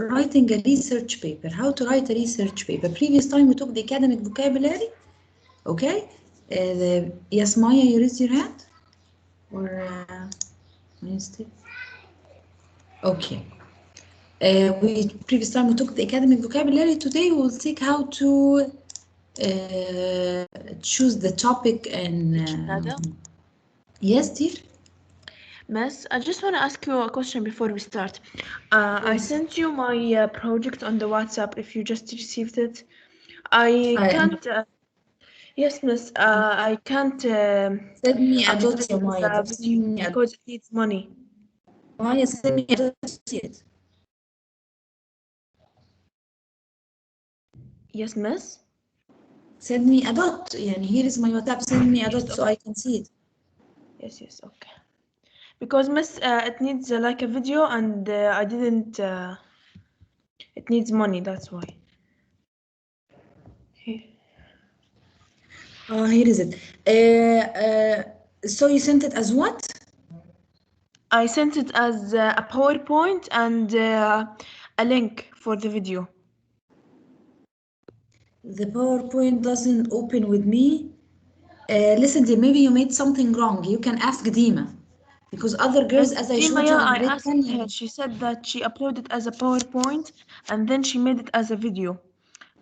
writing a research paper. How to write a research paper. Previous time we took the academic vocabulary. Okay. Yes, Maya, you raised your hand? Or Wednesday? Okay. We previous time we took the academic vocabulary. Today we will take how to choose the topic and. Yes, dear. Miss, I just want to ask you a question before we start. I sent you my project on the WhatsApp. If you just received it, I can't. Yes, Miss. I can't. Send me a dot, Maya. Because it needs money. Maya, send me a dot to see it. Yes, Miss. Send me a dot. Yani here is my WhatsApp. Send me a dot so I can see it. Yes, okay. Because Miss, it needs like a video, and I didn't. It needs money. That's why. Here. Here is it. So you sent it as what? I sent it as a PowerPoint and a link for the video. The PowerPoint doesn't open with me. Listen, dear, maybe you made something wrong. You can ask Dima. Because other girls, as I showed you, I asked her. She said that she uploaded as a PowerPoint and then she made it as a video.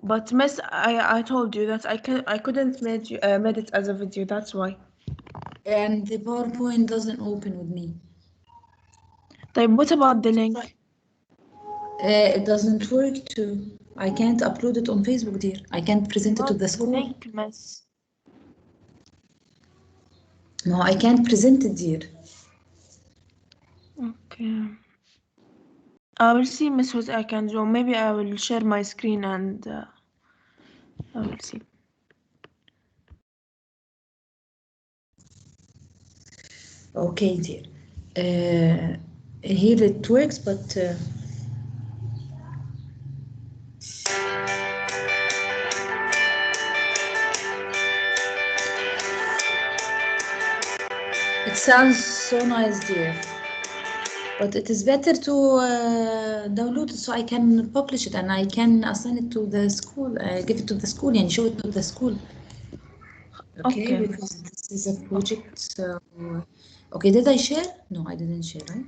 But Miss, I told you that I couldn't made it as a video. That's why. And the PowerPoint doesn't open with me. What about the link? It doesn't work too. I can't upload it on Facebook, dear. I can't present it to the school. The link, Miss. No, I can't present it, dear. Okay. I will see, Miss, what I can do. Maybe I will share my screen and I will see. Okay, dear. Here it works, but it sounds so nice, dear. But it is better to download it so I can publish it and I can assign it to the school. Give it to the school and show it to the school. Okay, because this is a project. So, okay, did I share? No, I didn't share, right?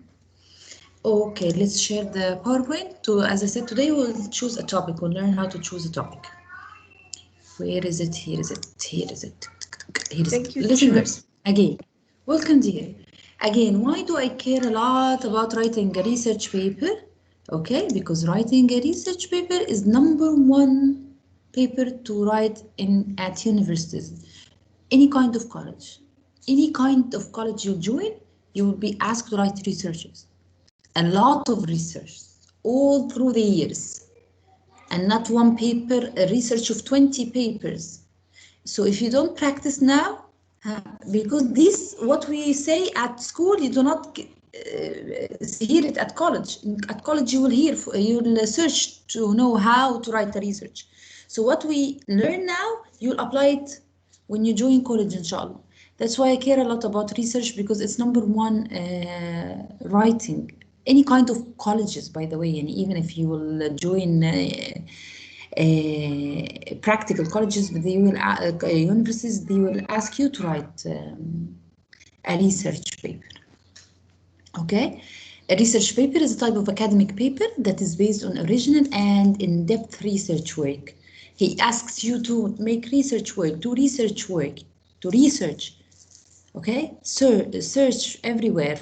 Okay, let's share the PowerPoint. As I said, today we'll choose a topic. We'll learn how to choose a topic. Where is it? Here is it. Here is it. Here is it. Listen, girls. Again, welcome, dear. Again, why do I care a lot about writing a research paper? Okay, because writing a research paper is #1 paper to write at universities. Any kind of college. Any kind of college you join, you will be asked to write researches. A lot of research all through the years. And not one paper, a research of 20 papers. So if you don't practice now, because this, what we say at school, you do not hear it at college. At college, you will hear, you will search to know how to write the research. So what we learn now, you'll apply it when you join college, inshallah. That's why I care a lot about research, because it's #1 writing. Any kind of colleges, by the way, and even if you will join practical colleges, they will universities, they will ask you to write a research paper. Okay, a research paper is a type of academic paper that is based on original and in-depth research work. He asks you to make research work, do research work, to research. Okay, search everywhere.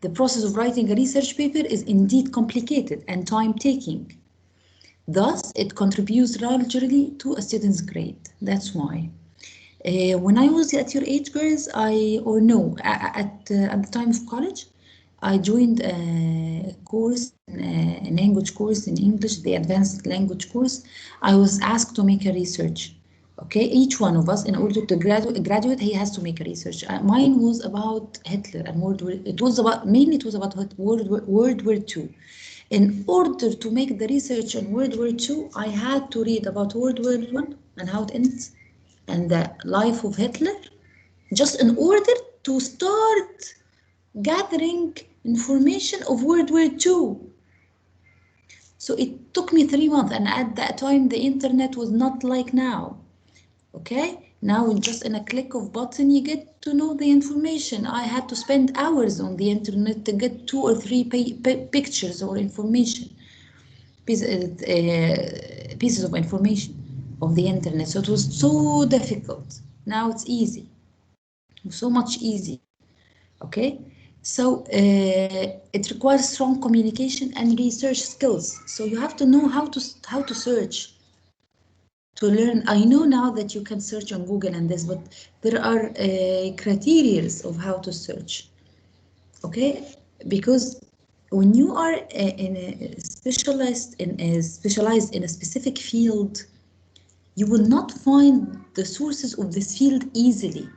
The process of writing a research paper is indeed complicated and time-taking. Thus, it contributes largely to a student's grade. That's why. When I was at your age, girls, at the time of college, I joined a course, a language course in English, the advanced language course. I was asked to make a research. Okay, each one of us, in order to graduate, he has to make a research. Mine was about Hitler and World War. It was about World War II. In order to make the research on World War II, I had to read about World War I and how it ends, and the life of Hitler, just in order to start gathering information of World War II. So it took me 3 months, and at that time the internet was not like now. Okay, now just in a click of button you get to know the information. I had to spend hours on the internet to get 2 or 3 pictures or information, pieces of information of the internet. So it was so difficult. Now it's easy, so much easier. Okay, so it requires strong communication and research skills. So you have to know how to search, to learn. I know now that you can search on Google and this, but there are criteria of how to search. Okay, because when you are specialized in a specific field, you will not find the sources of this field easily.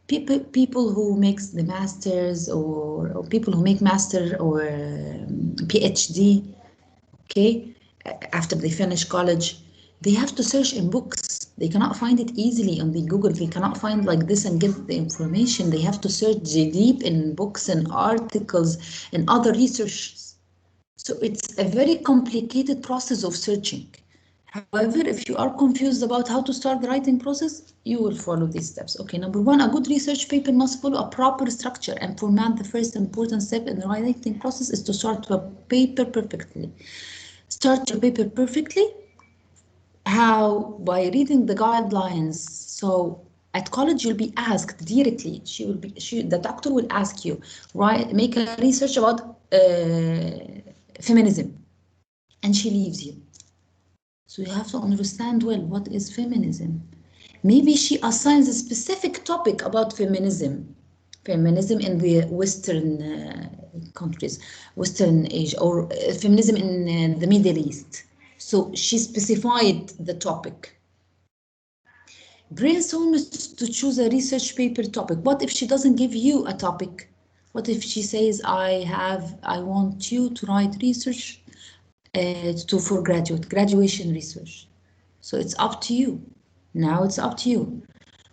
People who makes the masters, or people who make master or PhD, okay, after they finish college, they have to search in books. They cannot find it easily on the Google. They cannot find like this and get the information. They have to search deep in books and articles and other researches. So it's a very complicated process of searching. However, if you are confused about how to start the writing process, you will follow these steps. Okay, number one, a good research paper must follow a proper structure and format. The first important step in the writing process is to start your paper perfectly. Start your paper perfectly. How? By reading the guidelines. So at college you'll be asked directly. The doctor will ask you, right? Make a research about feminism, and she leaves you. So you have to understand well what is feminism. Maybe she assigns a specific topic about feminism in the Western countries, Western Asia, or feminism in the Middle East. So she specified the topic. Brainstorm to choose a research paper topic. What if she doesn't give you a topic? What if she says, I want you to write research for graduation research. So it's up to you. Now it's up to you.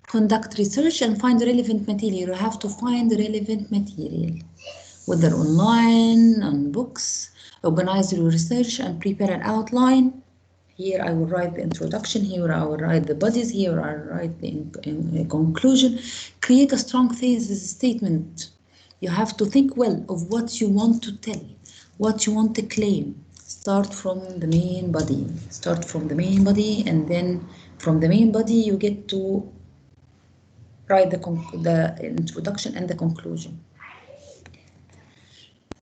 Conduct research and find relevant material. You have to find relevant material, whether online, on books. Organize your research and prepare an outline. Here I will write the introduction, here I will write the bodies, here I will write the conclusion. Create a strong thesis statement. You have to think well of what you want to tell, what you want to claim. Start from the main body. And then from the main body you get to write the introduction and the conclusion.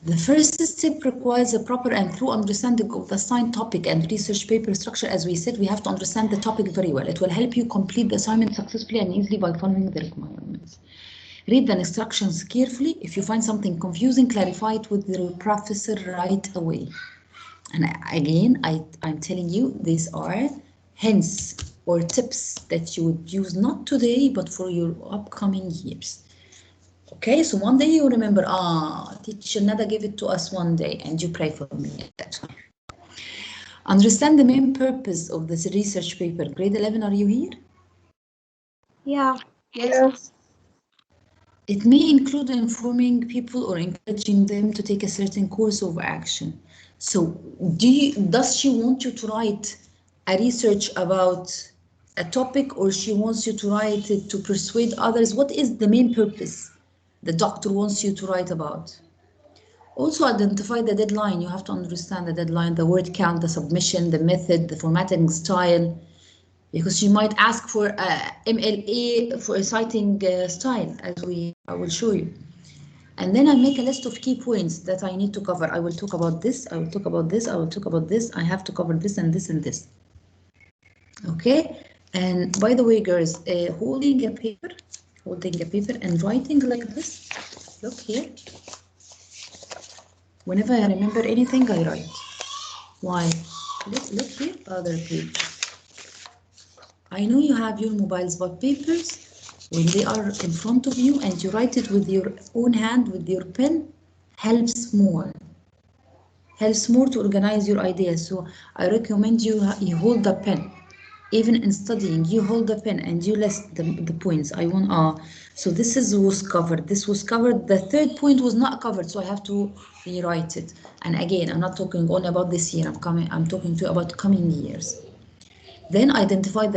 The first step requires a proper and thorough understanding of the assigned topic and research paper structure. As we said, we have to understand the topic very well. It will help you complete the assignment successfully and easily by following the requirements. Read the instructions carefully. If you find something confusing, clarify it with your professor right away. And again, I'm telling you, these are hints or tips that you would use not today, but for your upcoming years. Okay, so one day you remember, teacher Nada gave it to us one day, and you pray for me at that time. Understand the main purpose of this research paper. Grade 11, are you here? Yeah. Yes. It may include informing people or encouraging them to take a certain course of action. So does she want you to write a research about a topic, or she wants you to write it to persuade others? What is the main purpose the doctor wants you to write about? Also identify the deadline. You have to understand the deadline, the word count, the submission, the method, the formatting style, because she might ask for MLA for a citing style, as I will show you. And then I make a list of key points that I need to cover. I will talk about this, I will talk about this, I will talk about this. I have to cover this and this and this. Okay, and by the way, girls, holding a paper and writing like this. Look here. Whenever I remember anything, I write. Why? Look here, other page. I know you have your mobiles, but papers, when they are in front of you and you write it with your own hand, with your pen, helps more to organize your ideas. So I recommend you hold the pen. Even in studying, you hold the pen and you list the points. I want, so this was covered, this was covered, the third point was not covered, so I have to rewrite it. And again, I'm not talking only about this year, I'm talking to you about coming years. Then identify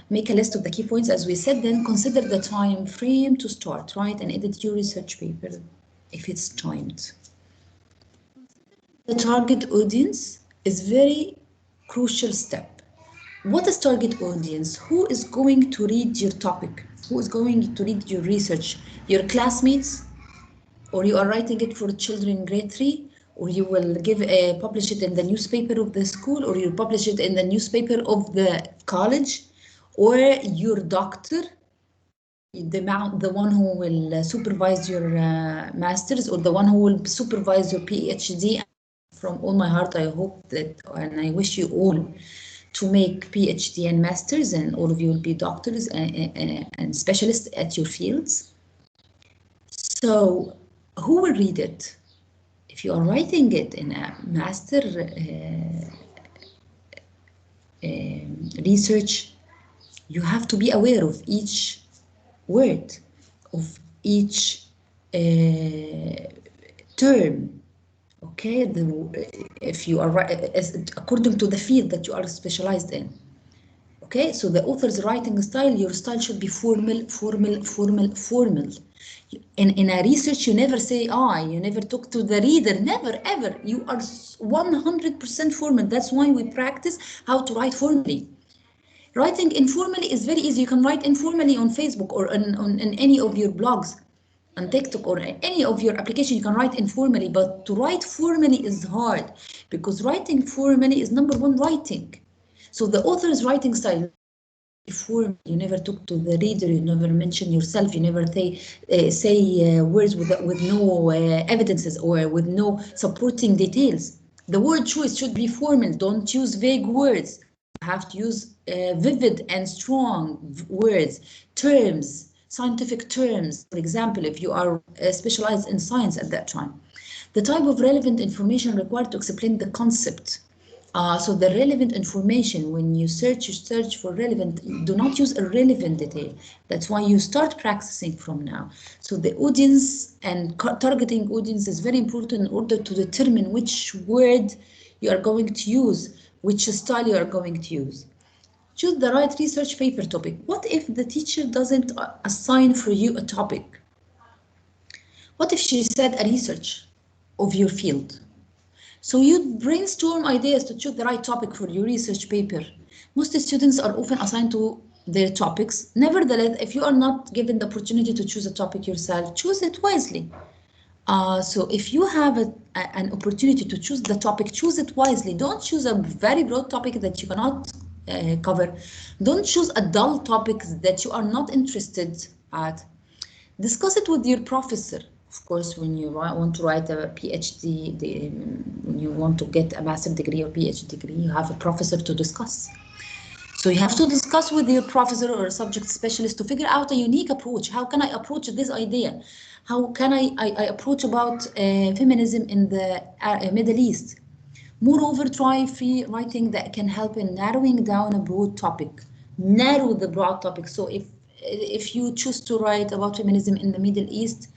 make a list of the key points as we said, then consider the time frame to start, write and edit your research paper if it's timed. The target audience is very crucial step. What is target audience? Who is going to read your topic? Who is going to read your research? Your classmates? Or you are writing it for children in grade 3? Or you will publish it in the newspaper of the school? Or you publish it in the newspaper of the college? Or your doctor? The one who will supervise your masters, or the one who will supervise your PhD. From all my heart, I hope that, and I wish you all to make PhD and masters, and all of you will be doctors and specialists at your fields. So who will read it? If you are writing it in a master research, you have to be aware of each word, of each term. Okay, if you are according to the field that you are specialized in. Okay, so the author's writing style, your style should be formal. In a research, you never say you never talk to the reader, never ever. You are 100% formal. That's why we practice how to write formally. Writing informally is very easy. You can write informally on Facebook or on any of your blogs, on TikTok or any of your application. You can write informally, but to write formally is hard, because writing formally is number one writing. So the author's writing style, you never talk to the reader, you never mention yourself, you never say words with no evidences or with no supporting details. The word choice should be formal. Don't use vague words. You have to use vivid and strong words, terms, scientific terms. For example, if you are specialized in science at that time. The type of relevant information required to explain the concept. So the relevant information, when you search for relevant, do not use irrelevant detail. That's why you start practicing from now. So the audience and targeting audience is very important in order to determine which word you are going to use, which style you are going to use. Choose the right research paper topic. What if the teacher doesn't assign for you a topic? What if she said a research of your field? So you brainstorm ideas to choose the right topic for your research paper. Most students are often assigned to their topics. Nevertheless, if you are not given the opportunity to choose a topic yourself, choose it wisely. So if you have an opportunity to choose the topic, choose it wisely. Don't choose a very broad topic that you cannot cover. Don't choose a dull topic that you are not interested at. Discuss it with your professor. Of course, when you want to write a PhD, when you want to get a master's degree or PhD degree, you have a professor to discuss. So you have to discuss with your professor or a subject specialist to figure out a unique approach. How can I approach this idea? How can I approach about feminism in the Middle East? Moreover, try free writing that can help in narrowing down a broad topic. Narrow the broad topic. So if you choose to write about feminism in the Middle East,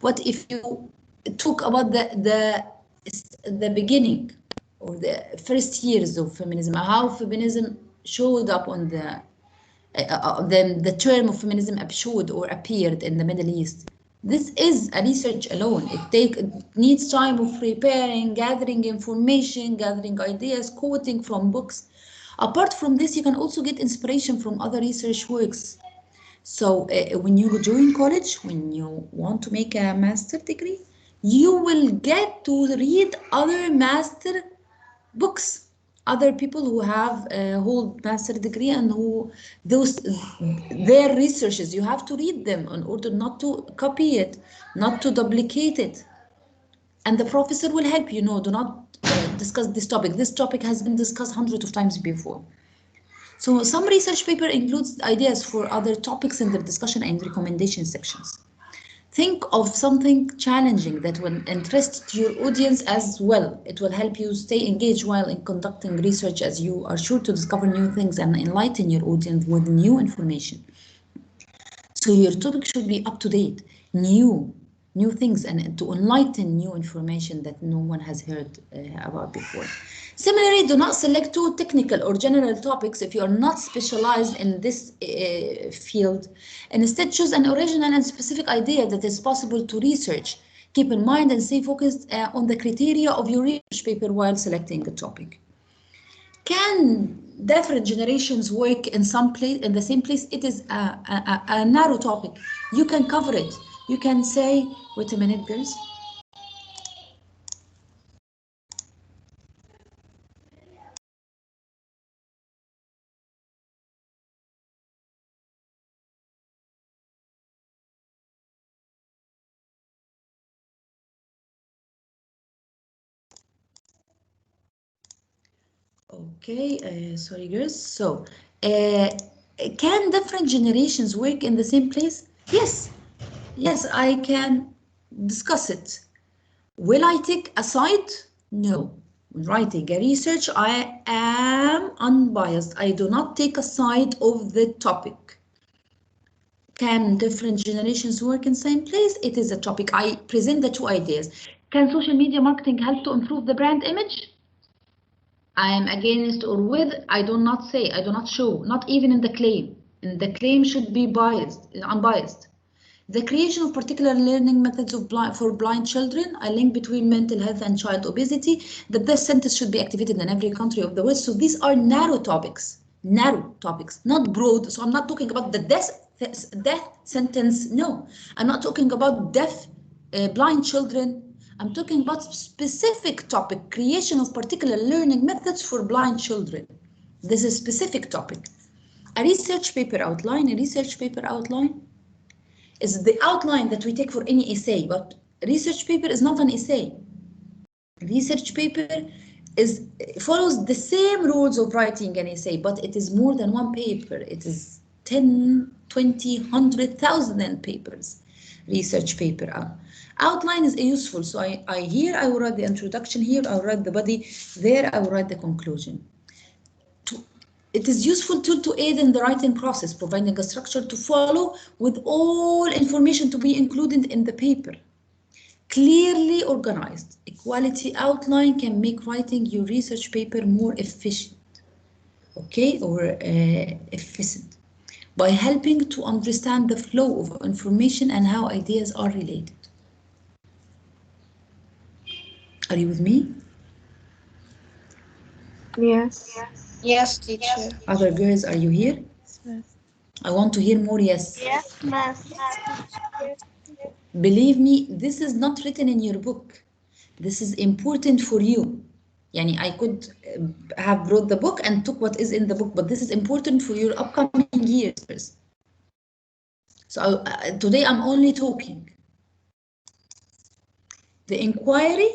what if you talk about the beginning or the first years of feminism, how feminism showed up on the term of feminism showed or appeared in the Middle East? This is a research alone. It needs time of preparing, gathering information, gathering ideas, quoting from books. Apart from this, you can also get inspiration from other research works. So when you join college, when you want to make a master degree, you will get to read other master books, other people who have a whole master degree and who their researches. You have to read them in order not to copy it, not to duplicate it. And the professor will help you. No, do not discuss this topic. This topic has been discussed hundreds of times before. So some research paper includes ideas for other topics in the discussion and recommendation sections. Think of something challenging that will interest your audience as well. It will help you stay engaged while in conducting research, as you are sure to discover new things and enlighten your audience with new information. So your topic should be up to date, new things, and to enlighten new information that no one has heard about before. Similarly, do not select too technical or general topics if you are not specialized in this field. Instead, choose an original and specific idea that is possible to research. Keep in mind and stay focused on the criteria of your research paper while selecting a topic. Can different generations work in the same place? It is a narrow topic. You can cover it. You can say, wait a minute, girls. Okay, sorry, girls. So, can different generations work in the same place? Yes, yes, I can discuss it. Will I take a side? No. When writing a research, I am unbiased. I do not take a side of the topic. Can different generations work in the same place? It is a topic. I present the two ideas. Can social media marketing help to improve the brand image? I am against or with, I do not say, I do not show, not even in the claim. And the claim should be unbiased. The creation of particular learning methods for blind children, a link between mental health and child obesity, that this sentence should be activated in every country of the world. So these are narrow topics, not broad. So I'm not talking about the death sentence. No, I'm not talking about deaf, blind children. I'm talking about specific topic, creation of particular learning methods for blind children. This is a specific topic. A research paper outline, is the outline that we take for any essay, but research paper is not an essay. Research paper follows the same rules of writing an essay, but it is more than one paper. It is 10, 20, 100,000 papers. Research paper outline is useful. So here I will write the introduction, here I will write the body, there I will write the conclusion. It is useful tool to aid in the writing process, providing a structure to follow with all information to be included in the paper. Clearly organized, a quality outline can make writing your research paper more efficient, okay, or efficient, by helping to understand the flow of information and how ideas are related. Are you with me? Yes. Yes, teacher. Other girls, are you here? Yes. I want to hear more yes. Yes, math. Believe me, this is not written in your book. This is important for you. Yani I could have brought the book and took what is in the book, but this is important for your upcoming years. So today I'm only talking. The inquiry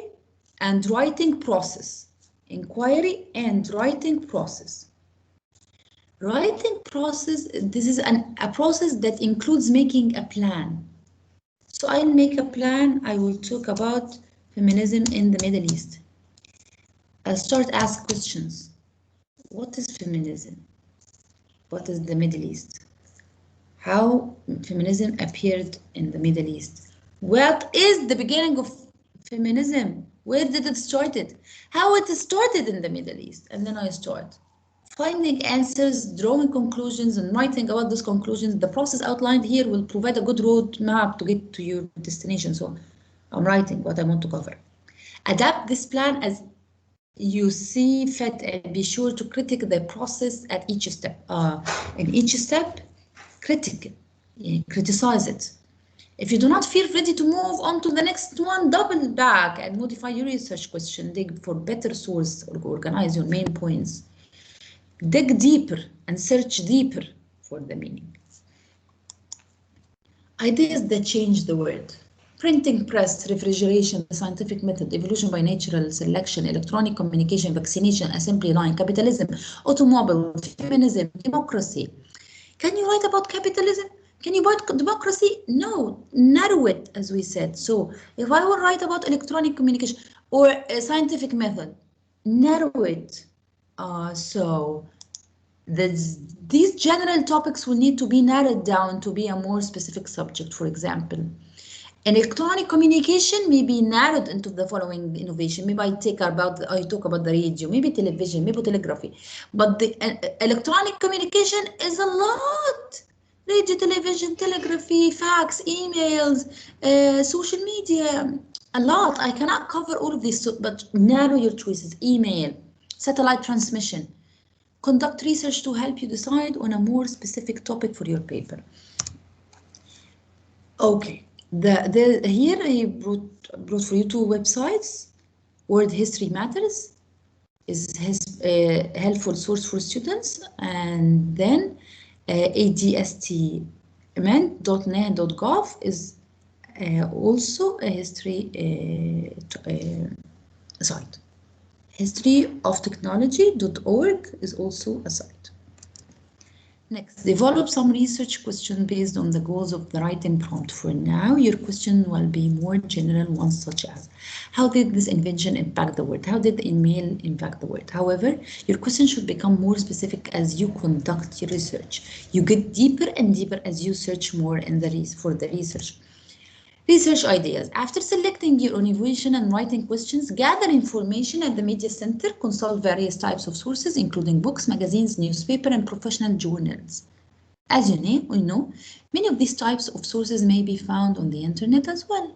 and writing process. Inquiry and writing process. Writing process, this is a process that includes making a plan. So I'll make a plan. I will talk about feminism in the Middle East. I'll start ask questions. What is feminism? What is the Middle East? How feminism appeared in the Middle East? What is the beginning of feminism? Where did it started? How it started in the Middle East? And then I start finding answers, drawing conclusions, and writing about those conclusions. The process outlined here will provide a good road map to get to your destination. So I'm writing what I want to cover. Adapt this plan as you see fit and be sure to critique the process at each step. In each step, criticize it. If you do not feel ready to move on to the next one, double back and modify your research question. Dig for better source or organize your main points. Dig deeper and search deeper for the meaning. Ideas that change the world. Printing press, refrigeration, the scientific method, evolution by natural selection, electronic communication, vaccination, assembly line, capitalism, automobile, feminism, democracy. Can you write about capitalism? Can you buy democracy? No, narrow it, as we said. So if I will write about electronic communication or a scientific method, narrow it. So these general topics will need to be narrowed down to be a more specific subject. For example, electronic communication may be narrowed into the following innovation. Maybe I talk about the radio, maybe television, maybe telegraphy. But the electronic communication is a lot. Radio, television, telegraphy, fax, emails, social media, a lot. I cannot cover all of this, but narrow your choices. Email, satellite transmission. Conduct research to help you decide on a more specific topic for your paper. Okay, here I brought for you two websites. World History Matters is helpful source for students, and then adstment.nih.gov is also a history site. Historyoftechnology.org is also a site. Next, develop some research question based on the goals of the writing prompt. For now, your question will be more general ones such as, how did this invention impact the world? How did the email impact the world? However, your question should become more specific as you conduct your research. You get deeper and deeper as you search more for the research. Research ideas. After selecting your innovation and writing questions, gather information at the Media Center, consult various types of sources, including books, magazines, newspaper, and professional journals. As you know, many of these types of sources may be found on the internet as well.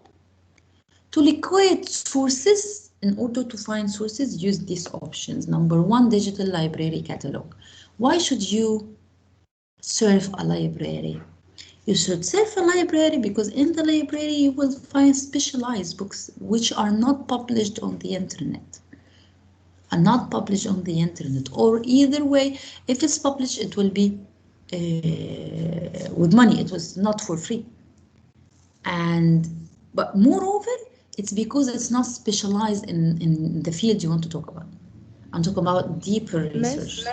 To locate sources, in order to find sources, use these options. Number one, digital library catalog. Why should you surf a library? You should surf a library because in the library you will find specialized books which are not published on the internet. Or either way, if it's published, it will be with money. It was not for free. But moreover, it's because it's not specialized in the field you want to talk about. I'm talking about deeper research.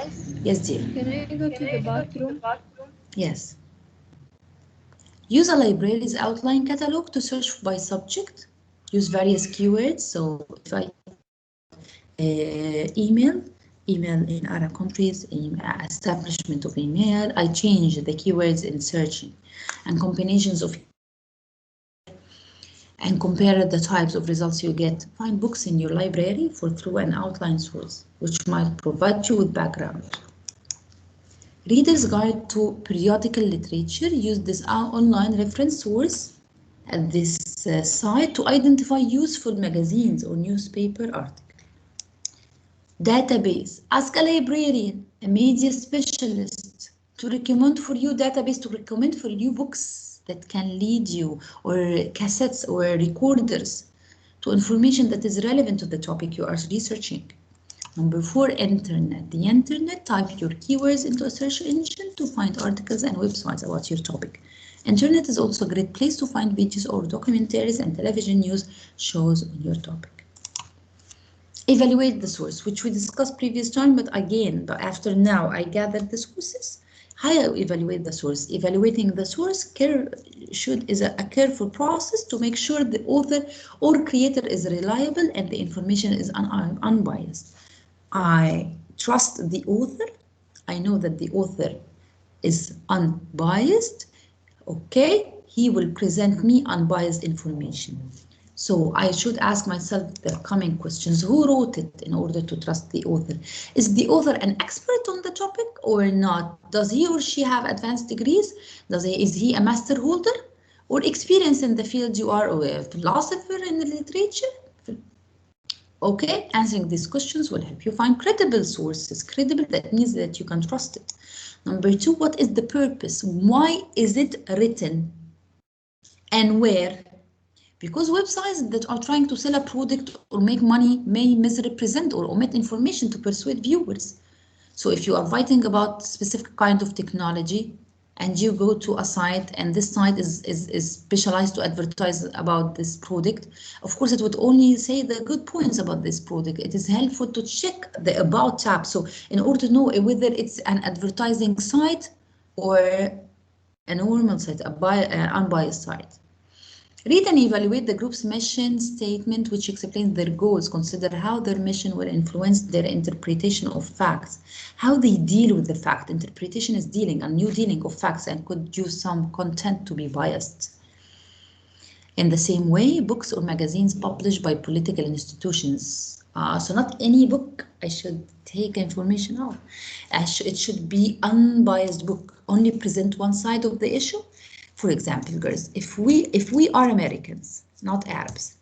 Yes, dear. Can I go to the bathroom? Yes. Use a library's outline catalog to search by subject. Use various keywords. So if I email in Arab countries, establishment of email, I change the keywords in searching and combinations of and compare the types of results you get. Find books in your library through an outline source, which might provide you with background. Reader's Guide to Periodical Literature. Use this online reference source at this site to identify useful magazines or newspaper articles. Database. Ask a librarian, a media specialist to recommend for you books that can lead you, or cassettes or recorders to information that is relevant to the topic you are researching. Number 4, internet. The internet, type your keywords into a search engine to find articles and websites about your topic. Internet is also a great place to find videos or documentaries and television news shows on your topic. Evaluate the source, which we discussed previous time, but after now I gathered the sources. How I evaluate the source? Evaluating the source is a careful process to make sure the author or creator is reliable and the information is unbiased. I trust the author. I know that the author is unbiased. Okay, he will present me unbiased information. So I should ask myself the coming questions. Who wrote it in order to trust the author? Is the author an expert on the topic or not? Does he or she have advanced degrees? Is he a master holder or experience in the field you are, or a philosopher in the literature? Okay, answering these questions will help you find credible sources. Credible, that means that you can trust it. Number 2, what is the purpose? Why is it written? And where? Because websites that are trying to sell a product or make money may misrepresent or omit information to persuade viewers. So if you are writing about specific kind of technology and you go to a site and this site is specialized to advertise about this product, of course it would only say the good points about this product. It is helpful to check the about tab. So in order to know whether it's an advertising site or a normal site, unbiased site. Read and evaluate the group's mission statement, which explains their goals. Consider how their mission will influence their interpretation of facts, how they deal with the fact. Interpretation is dealing, a new dealing of facts, and could use some content to be biased. In the same way, books or magazines published by political institutions. So not any book I should take information of. It should be unbiased book, only present one side of the issue. For example, girls, if we are Americans, not Arabs,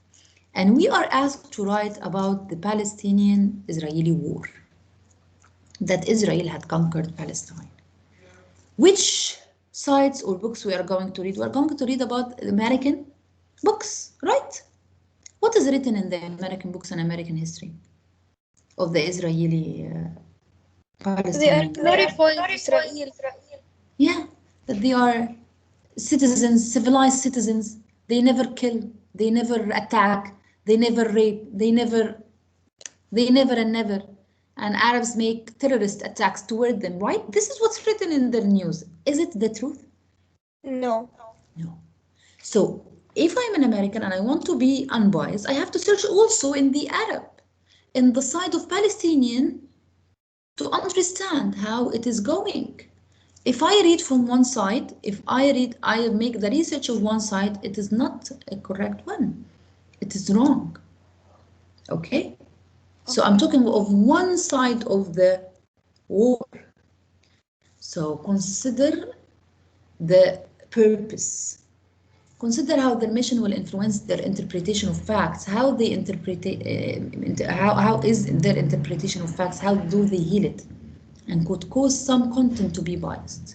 and we are asked to write about the Palestinian-Israeli war, that Israel had conquered Palestine, which sites or books we are going to read? We are going to read about American books, right? What is written in the American books and American history of the Israeli Palestinian? They are glorifying Israel. Yeah, that they are citizens, civilized citizens. They never kill, they never attack, they never rape, they never and never. And Arabs make terrorist attacks toward them, right? This is what's written in the news. Is it the truth? No. No. So if I'm an American and I want to be unbiased, I have to search also in the Arab, in the side of Palestinian, to understand how it is going. If I read from one side, I make the research of one side, it is not a correct one. It is wrong. Okay? So I'm talking of one side of the war. So consider the purpose. Consider how their mission will influence their interpretation of facts, how they interpret, how is their interpretation of facts, how do they heal it, and could cause some content to be biased.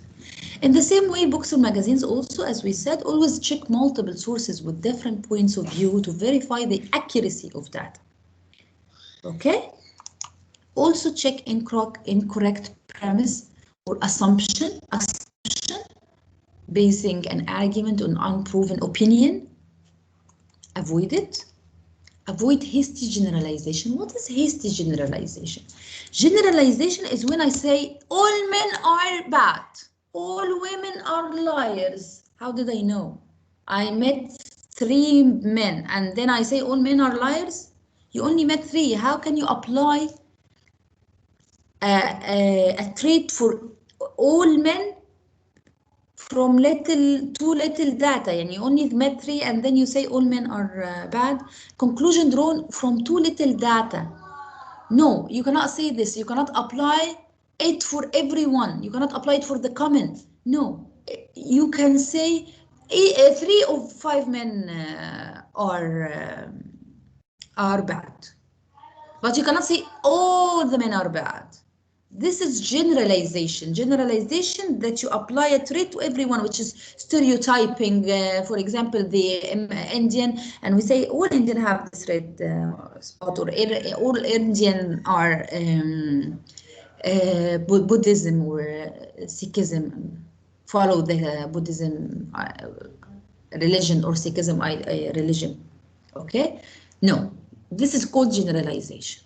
In the same way, books or magazines also, as we said, always check multiple sources with different points of view to verify the accuracy of data. Okay? Also check incorrect premise or assumption, basing an argument on unproven opinion. Avoid it. Avoid hasty generalization. What is hasty generalization? Generalization is when I say all men are bad, all women are liars. How did I know? I met 3 men and then I say all men are liars? You only met 3. How can you apply a trait for all men from too little data? And you only met 3 and then you say all men are bad. Conclusion drawn from too little data. No, you cannot say this. You cannot apply it for everyone. You cannot apply it for the common. No, you can say 3 of 5 men are bad. But you cannot say all the men are bad. This is generalization. Generalization that you apply a trait to everyone, which is stereotyping. For example, the Indian, and we say all Indian have this red spot, or all Indian are Buddhism or Sikhism, follow the Buddhism religion or Sikhism religion. Okay? No, this is called generalization.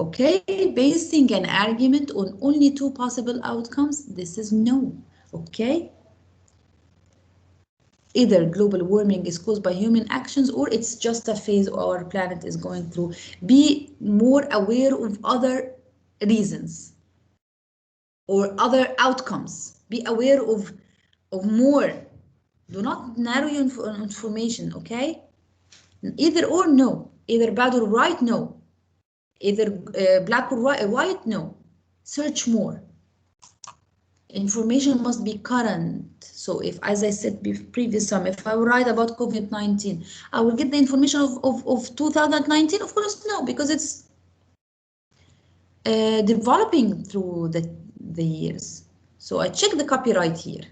Okay, basing an argument on only 2 possible outcomes, this is no. Okay? Either global warming is caused by human actions or it's just a phase our planet is going through. Be more aware of other reasons or other outcomes. Be aware of more. Do not narrow your information, okay? Either or, no. Either bad or right, no. Either black or white, no. Search more. Information must be current. So if, as I said previous time, if I write about COVID-19, I will get the information of 2019? Of course, no, because it's developing through the years. So I check the copyright here.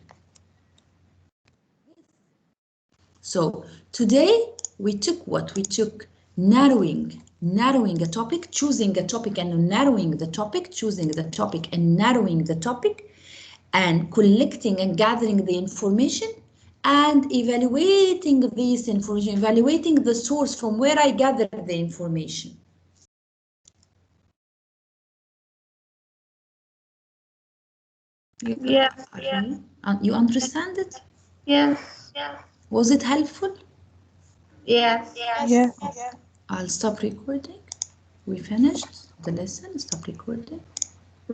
So today we took what? We took narrowing a topic, choosing a topic and narrowing the topic, choosing the topic and narrowing the topic, and collecting and gathering the information and evaluating this information, evaluating the source from where I gathered the information. Yeah. Okay. You understand it? Yes. Was it helpful? Yes. Yes. I'll stop recording. We finished the lesson. Stop recording.